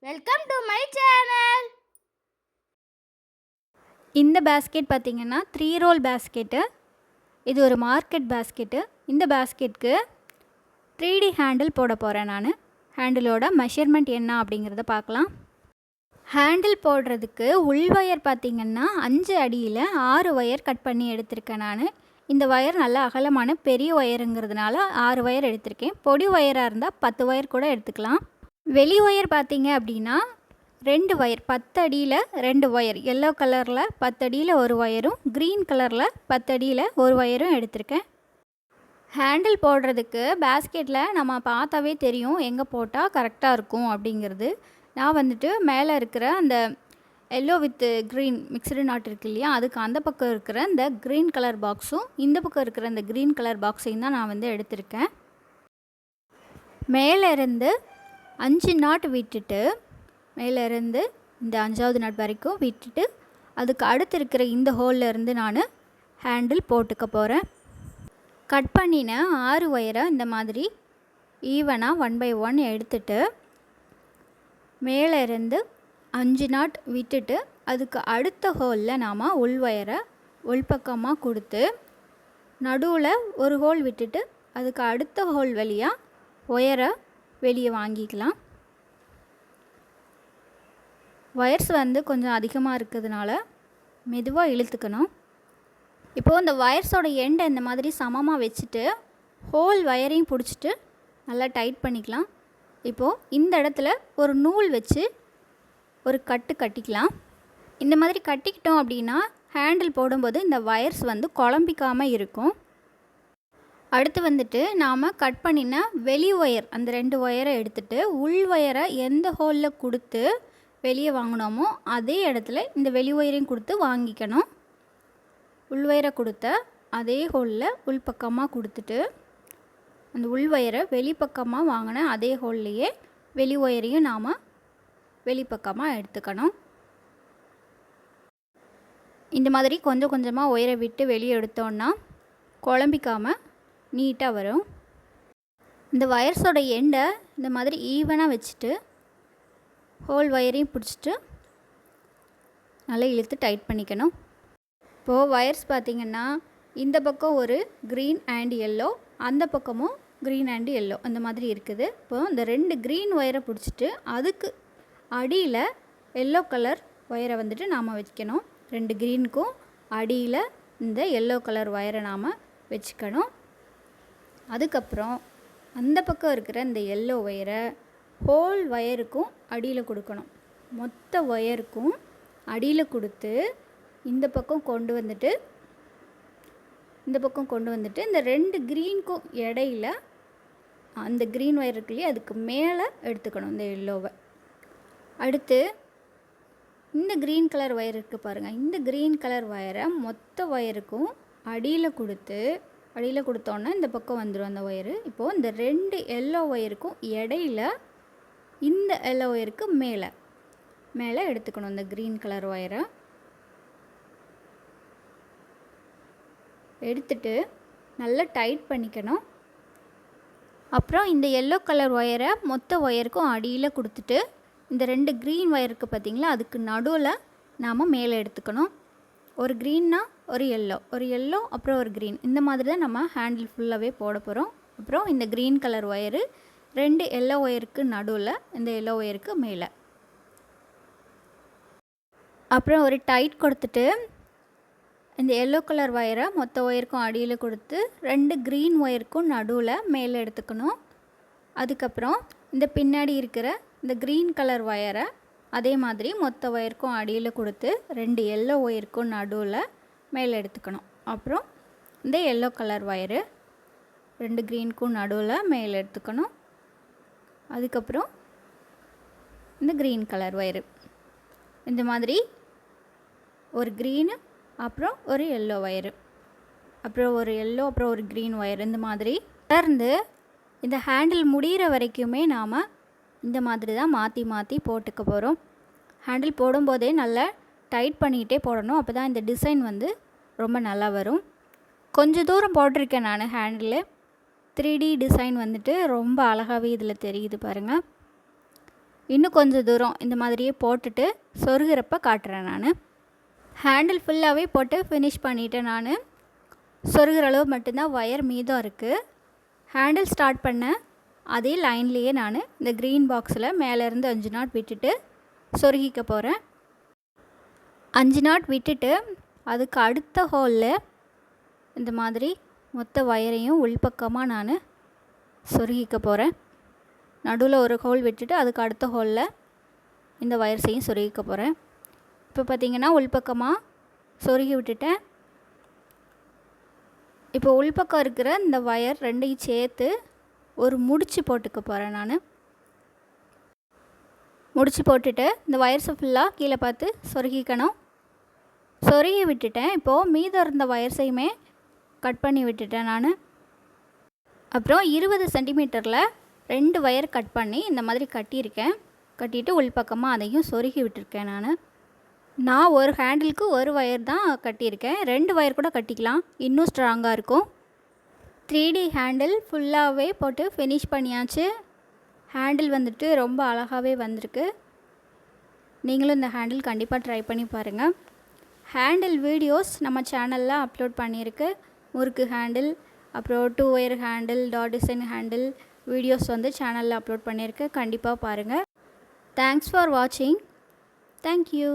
Welcome to my channel. இந்த basket பார்த்திங்கன்னா 3 role basket. இது ஒரு மார்க்கெட் பேஸ்கெட்டு. இந்த பேஸ்கெட்டுக்கு 3D ஹேண்டில் போட போகிறேன் நான். ஹேண்டிலோட மெஷர்மெண்ட் என்ன அப்படிங்கிறத பார்க்கலாம். ஹேண்டில் போடுறதுக்கு உள் ஒயர் பார்த்திங்கன்னா 5 அடியில் 6 ஒயர் கட் பண்ணி எடுத்திருக்கேன் நான். இந்த ஒயர் நல்லா அகலமான பெரிய ஒயருங்கிறதுனால 6 ஒயர் எடுத்திருக்கேன். பொடி ஒயராக இருந்தால் 10 ஒயர் கூட எடுத்துக்கலாம். வெளி ஒயர் பார்த்திங்க அப்படின்னா 2 ஒயர் 10 அடியில் 2 ஒயர், எல்லோ கலரில் 10 அடியில் ஒரு ஒயரும் க்ரீன் கலரில் 10 அடியில் ஒரு ஒயரும் எடுத்திருக்கேன். ஹேண்டில் போடுறதுக்கு பேஸ்கெட்டில் நம்ம பார்த்தாவே தெரியும் எங்கே போட்டால் கரெக்டாக இருக்கும் அப்படிங்கிறது. நான் வந்துட்டு மேலே இருக்கிற அந்த yellow with green mixed not இருக்கு இல்லையா, அதுக்கு அந்த பக்கம் இருக்கிற இந்த க்ரீன் கலர் பாக்ஸும் இந்த பக்கம் இருக்கிற இந்த க்ரீன் கலர் பாக்ஸையும் தான் நான் வந்து எடுத்திருக்கேன். மேலே இருந்து 5 நாட் விட்டுட்டு மேலேருந்து இந்த 5வது நாட் வரைக்கும் விட்டுட்டு அதுக்கு அடுத்து இருக்கிற இந்த ஹோலில் இருந்து நான் ஹேண்டில் போட்டுக்க போகிறேன். கட் பண்ணின 6 ஒயரை இந்த மாதிரி ஈவனாக 1 by 1 எடுத்துட்டு மேலே இருந்து 5 நாட் விட்டுட்டு அதுக்கு அடுத்த ஹோலில் நாம் உள் ஒயரை உள்பக்கமாக கொடுத்து நடுவில் ஒரு ஹோல் விட்டுட்டு அதுக்கு அடுத்த ஹோல் வழியாக ஒயரை வெளியே வாங்கிக்கலாம். ஒயர்ஸ் வந்து கொஞ்சம் அதிகமாக இருக்கிறதுனால மெதுவாக இழுத்துக்கணும். இப்போது இந்த ஒயர்ஸோட எண்டை இந்த மாதிரி சமமாக வச்சுட்டு ஹோல் ஒயரையும் பிடிச்சிட்டு நல்லா டைட் பண்ணிக்கலாம். இப்போது இந்த இடத்துல ஒரு நூல் வச்சு ஒரு கட்டிக்கலாம். இந்த மாதிரி கட்டிக்கிட்டோம் அப்படின்னா ஹேண்டில் போடும்போது இந்த ஒயர்ஸ் வந்து குழம்பிக்காமல் இருக்கும். அடுத்து வந்துட்டு நாம் கட் பண்ணின வெளி ஒயர் அந்த 2 ஒயரை எடுத்துகிட்டு உள் ஒயரை எந்த ஹோலில் கொடுத்து வெளியே வாங்கினோமோ அதே இடத்துல இந்த வெளி ஒயரையும் கொடுத்து வாங்கிக்கணும். உள் ஒயரை கொடுத்த அதே ஹோலில் உள்பக்கமாக கொடுத்துட்டு அந்த உள் ஒயரை வெளிப்பக்கமாக வாங்கின அதே ஹோல்லையே வெளி ஒயரையும் நாம் வெளிப்பக்கமாக எடுத்துக்கணும். இந்த மாதிரி கொஞ்சம் கொஞ்சமாக ஒயரை விட்டு வெளியே எடுத்தோன்னா குழம்பிக்காமல் நீட்டாக வரும். இந்த ஒயர்ஸோட எண்டை இந்த மாதிரி ஈவனாக வச்சுட்டு ஹோல் ஒயரையும் பிடிச்சிட்டு நல்லா இழுத்து டைட் பண்ணிக்கணும். இப்போது ஒயர்ஸ் பார்த்திங்கன்னா இந்த பக்கம் ஒரு க்ரீன் அண்ட் எல்லோ, அந்த பக்கமும் க்ரீன் அண்ட் எல்லோ அந்த மாதிரி இருக்குது. இப்போது இந்த 2 க்ரீன் ஒயரை பிடிச்சிட்டு அதுக்கு அடியில் எல்லோ கலர் ஒயரை வந்துட்டு நாம் வைக்கணும். 2 க்ரீனுக்கும் அடியில் இந்த எல்லோ கலர் ஒயரை நாம் வச்சுக்கணும். அதுக்கப்புறம் அந்த பக்கம் இருக்கிற இந்த எல்லோ ஒயரை ஹோல் ஒயருக்கும் அடியில் கொடுக்கணும். மொத்த ஒயருக்கும் அடியில் கொடுத்து இந்த பக்கம் கொண்டு வந்துட்டு இந்த 2 க்ரீனுக்கும் இடையில அந்த க்ரீன் ஒயர் இருக்குல்லையே அதுக்கு மேலே எடுத்துக்கணும் இந்த எல்லோவை. அடுத்து இந்த க்ரீன் கலர் ஒயர் இருக்குது பாருங்கள், இந்த க்ரீன் கலர் ஒயரை மொத்த ஒயருக்கும் அடியில் கொடுத்தோன்னா இந்த பக்கம் வந்துடும் அந்த ஒயரு. இப்போது இந்த 2 எல்லோ ஒயருக்கும் இடையில இந்த எல்லோ ஒயருக்கு மேலே எடுத்துக்கணும் இந்த க்ரீன் கலர் ஒயரை. எடுத்துட்டு நல்லா டைட் பண்ணிக்கணும். அப்புறம் இந்த எல்லோ கலர் ஒயரை மொத்த ஒயருக்கும் அடியில் கொடுத்துட்டு இந்த 2 க்ரீன் ஒயருக்கு பார்த்திங்களா அதுக்கு நடுவில் நாம் மேலே எடுத்துக்கணும். ஒரு க்ரீன்னா ஒரு எல்லோ அப்புறம் ஒரு க்ரீன், இந்த மாதிரி தான் நம்ம ஹேண்டில் ஃபுல்லாகவே போட போகிறோம். அப்புறம் இந்த க்ரீன் கலர் ஒயரு 2 எல்லோ ஒயருக்கு நடுவில் இந்த எல்லோ ஒயருக்கு மேலே அப்புறம் ஒரு டைட் கொடுத்துட்டு இந்த எல்லோ கலர் ஒயரை மொத்த ஒயருக்கும் அடியில் கொடுத்து 2 க்ரீன் ஒயருக்கும் நடுவில் மேலே எடுத்துக்கணும். அதுக்கப்புறம் இந்த பின்னாடி இருக்கிற இந்த க்ரீன் கலர் ஒயரை அதே மாதிரி மொத்த ஒயருக்கும் அடியில் கொடுத்து 2 எல்லோ ஒயருக்கும் நடுவில் மேலே எடுத்துக்கணும். அப்புறம் இந்த எல்லோ கலர் ஒயரு 2 க்ரீனுக்கும் நடுவில் மேலே எடுத்துக்கணும். அதுக்கப்புறம் இந்த க்ரீன் கலர் ஒயரு இந்த மாதிரி ஒரு க்ரீனு அப்புறம் ஒரு எல்லோ ஒயரு அப்புறம் ஒரு எல்லோ அப்புறம் ஒரு க்ரீன் ஒயர் இந்த மாதிரி தொடர்ந்து இந்த ஹேண்டில் முடிகிற வரைக்குமே நாம் இந்த மாதிரி தான் மாற்றி போட்டுக்க போகிறோம். ஹேண்டில் போடும்போதே நல்லா டைட் பண்ணிக்கிட்டே போடணும். அப்போ தான் இந்த டிசைன் வந்து ரொம்ப நல்லா வரும். கொஞ்சம் தூரம் போட்டிருக்கேன் நான் ஹேண்டில். 3D டிசைன் வந்துட்டு ரொம்ப அழகாகவே இதில் தெரியுது பாருங்கள். இன்னும் கொஞ்சம் தூரம் இந்த மாதிரியே போட்டுட்டு சொருகிறப்ப காட்டுறேன் நான். ஹேண்டில் ஃபுல்லாகவே போட்டு ஃபினிஷ் பண்ணிவிட்டேன் நான். சொருகிற அளவு மட்டும்தான் ஒயர் மீதம் இருக்குது. ஹேண்டில் ஸ்டார்ட் பண்ண அதே லைன்லேயே நான் இந்த க்ரீன் பாக்ஸில் மேலேருந்து 5 நாட் விட்டுட்டு சொருகிக்க போகிறேன். 5 நாட் விட்டுட்டு அதுக்கு அடுத்த ஹோலில் இந்த மாதிரி மொத்த ஒயரையும் உள்பக்கமாக நான் சொருகிக்க போகிறேன். நடுவில் ஒரு ஹோல் விட்டுட்டு அதுக்கு அடுத்த ஹோலில் இந்த ஒயர்ஸையும் சொருகிக்க போகிறேன். இப்போ பார்த்திங்கன்னா உள்பக்கமாக சொருகி விட்டுட்டேன். இப்போ உள்பக்கம் இருக்கிற இந்த ஒயர் ரெண்டையும் சேர்த்து ஒரு முடிச்சு போட்டுக்க போகிறேன் நான். முடிச்சு போட்டுட்டு இந்த ஒயர்ஸை ஃபுல்லாக கீழே பார்த்து சொருகிக்கணும். சொருகி விட்டுட்டேன். இப்போது மீதம் இருந்த ஒயர்ஸையுமே கட் பண்ணி விட்டுட்டேன் நான். அப்புறம் 20 சென்டிமீட்டரில் 2 ஒயர் கட் பண்ணி இந்த மாதிரி கட்டியிருக்கேன். கட்டிட்டு உள்பக்கமாக அதையும் சொருகி விட்டுருக்கேன் நான் ஒரு ஹேண்டிலுக்கு ஒரு ஒயர் தான் கட்டியிருக்கேன். 2 ஒயர் கூட கட்டிக்கலாம், இன்னும் ஸ்ட்ராங்காக இருக்கும். 3D ஹேண்டில் ஃபுல்லாகவே போட்டு ஃபினிஷ் பண்ணியாச்சு. ஹேண்டில் வந்துட்டு ரொம்ப அழகாகவே வந்திருக்கு. நீங்களும் இந்த ஹேண்டில் கண்டிப்பாக ட்ரை பண்ணி பாருங்கள். ஹேண்டில் வீடியோஸ் நம்ம சேனலில் அப்லோட் பண்ணியிருக்கு. முறுக்கு ஹேண்டில், அப்புறம் 2 wire handle, dot design handle videos வந்து சேனலில் அப்லோட் பண்ணியிருக்கு. கண்டிப்பாக பாருங்கள். தேங்க்ஸ் ஃபார் வாட்சிங். தேங்க்யூ.